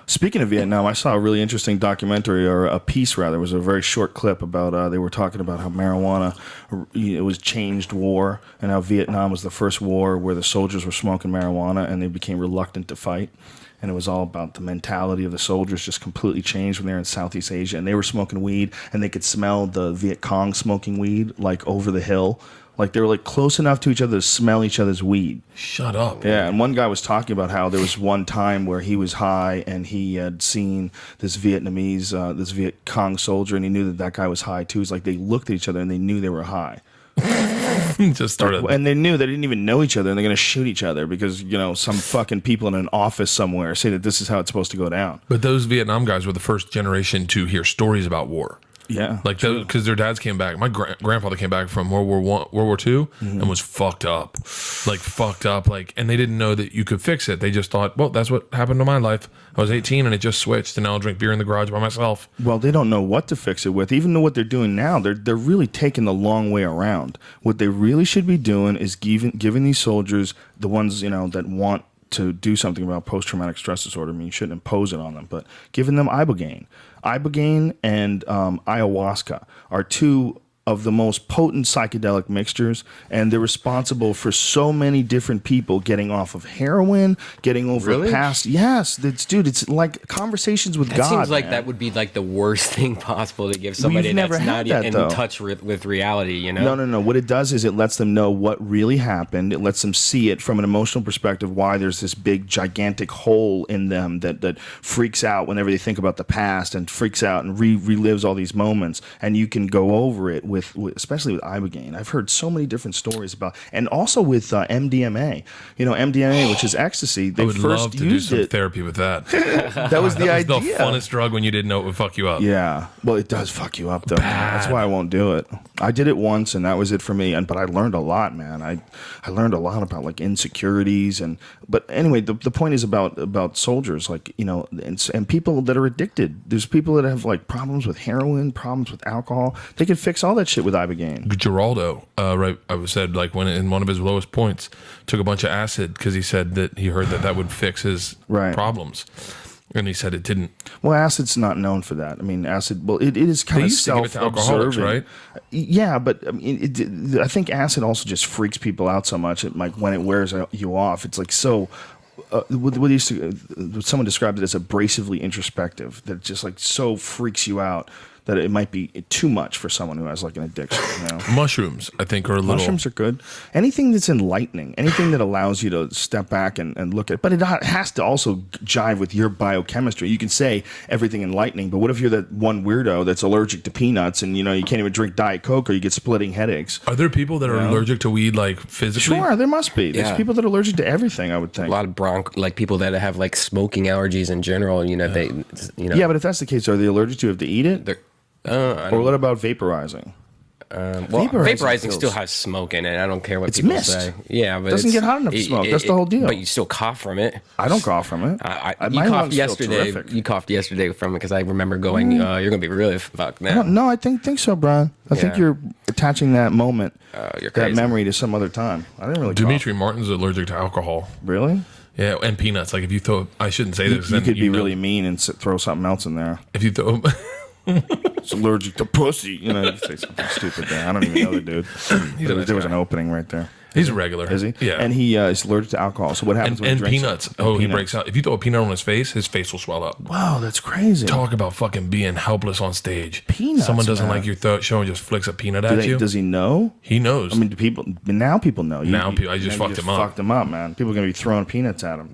Speaking of Vietnam, I saw a really interesting documentary, or a piece rather. It was a very short clip about, they were talking about how marijuana, it was changed war, and how Vietnam was the first war where the soldiers were smoking marijuana and they became reluctant to fight. And it was all about the mentality of the soldiers just completely changed when they were in Southeast Asia. And they were smoking weed, and they could smell the Viet Cong smoking weed, like, over the hill. Like, they were, like, close enough to each other to smell each other's weed. Shut up. Yeah, and one guy was talking about how there was one time where he was high, and he had seen this Vietnamese, this Viet Cong soldier, and he knew that that guy was high, too. It's like they looked at each other, and they knew they were high. Just started. And they knew they didn't even know each other, and they're going to shoot each other because, you know, some fucking people in an office somewhere say that this is how it's supposed to go down. But those Vietnam guys were the first generation to hear stories about war. Yeah, like because their dads came back. My grandfather came back from World War II, and was fucked up, like, and they didn't know that you could fix it. They just thought, well, that's what happened to my life. I was 18 and it just switched, and now I'll drink beer in the garage by myself. Well, they don't know what to fix it with. Even though what they're doing now, they're really taking the long way around. What they really should be doing is giving these soldiers, the ones, you know, that want to do something about post-traumatic stress disorder. I mean, you shouldn't impose it on them, but giving them ibogaine. Ibogaine and ayahuasca are two of the most potent psychedelic mixtures, and they're responsible for so many different people getting off of heroin, getting over past. Yes, it's like conversations with God. That seems like man. That would be like the worst thing possible to give somebody that's not in touch with reality, you know? No. What it does is it lets them know what really happened. It lets them see it from an emotional perspective, why there's this big, gigantic hole in them that freaks out whenever they think about the past, and freaks out and relives all these moments. And you can go over it with especially with ibogaine. I've heard so many different stories about, and also with MDMA. You know, MDMA, which is ecstasy. They I would first love to used do some it. therapy with that. That was the idea. Was the funnest drug when you didn't know it would fuck you up. Yeah, well, it does fuck you up though. That's why I won't do it. I did it once, and that was it for me. But I learned a lot, man. I learned a lot about like insecurities, but anyway, the point is about soldiers, like, you know, and people that are addicted. There's people that have like problems with heroin, problems with alcohol. They can fix all that shit with ibogaine. Geraldo, right? I said, like, when in one of his lowest points, took a bunch of acid because he said that he heard that would fix his problems, and he said it didn't. Well, acid's not known for that. I mean, acid. Well, it is kind of self-observing, right? Yeah, but I mean, I think acid also just freaks people out so much. Like when it wears you off, it's like so. Someone described it as abrasively introspective. That it just like so freaks you out that it might be too much for someone who has like an addiction. You know? Mushrooms, I think, are a little. Mushrooms are good. Anything that's enlightening, anything that allows you to step back and look at it. But it has to also jive with your biochemistry. You can say everything enlightening, but what if you're that one weirdo that's allergic to peanuts, and you know you can't even drink Diet Coke, or you get splitting headaches? Are there people that are allergic to weed, like physically? Sure, there must be. There's people that are allergic to everything, I would think. A lot of like people that have like smoking allergies in general. You know, Yeah, but if that's the case, are they allergic to it if they eat it? Or what about vaporizing? Vaporizing still has smoke in it. I don't care what people say. Yeah, but it doesn't get hot enough to smoke. That's the whole deal. But you still cough from it. I don't cough from it. You coughed yesterday. You coughed yesterday from it because I remember going, "You're gonna be really fucked now." No, I think so, Brian. I think you're attaching that moment, that memory, to some other time. I didn't really. Dimitri Martin's allergic to alcohol. Really? Yeah, and peanuts. Like if you throw, I shouldn't say this. You could be really mean and throw something else in there. If you throw. It's allergic to pussy. You know, you say something stupid there. I don't even know the dude. There was an opening right there. He's a regular. Is he? Yeah. And he is allergic to alcohol. So what happens when he drinks peanuts? Peanuts. He breaks out. If you throw a peanut on his face will swell up. Wow, that's crazy. Talk about fucking being helpless on stage. Peanuts. Someone doesn't like your show and just flicks a peanut at you. Does he know? He knows. I mean, people know. I just fucked him up. Fucked him up, man. People are gonna be throwing peanuts at him.